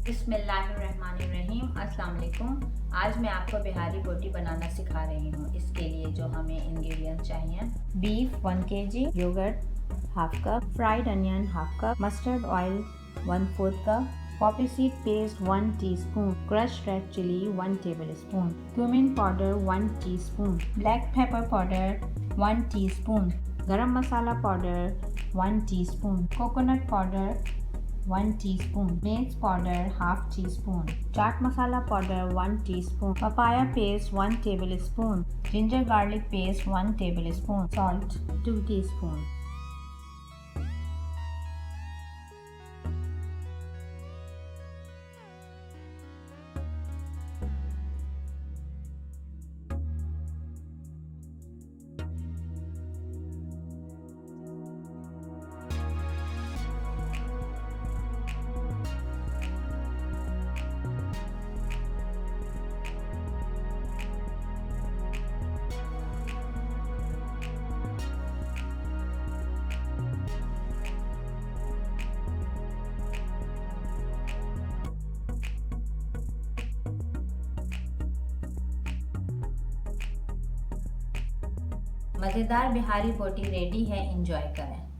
بسم اللہ الرحمن الرحیم۔ السلام علیکم۔ آج میں آپ کو بہاری بوٹی بنانا سکھا رہی ہوں۔ اس کے لیے جو ہمیں انگریڈینٹ چاہیے: beef 1 kg، yoghurt ½ cup, fried onion ½ cup, mustard oil 1/4 cup, poppy seed paste 1 teaspoon, crushed red chilli 1 tablespoon, cumin powder 1 teaspoon, black pepper powder 1 teaspoon, garam masala powder 1 teaspoon, coconut powder 1 teaspoon, mace powder ½ teaspoon, chaat masala powder 1 teaspoon, papaya paste 1 tablespoon, ginger garlic paste 1 table spoon, salt 2 T spoon. مزیدار بہاری بوٹی ready ہے، enjoy کریں۔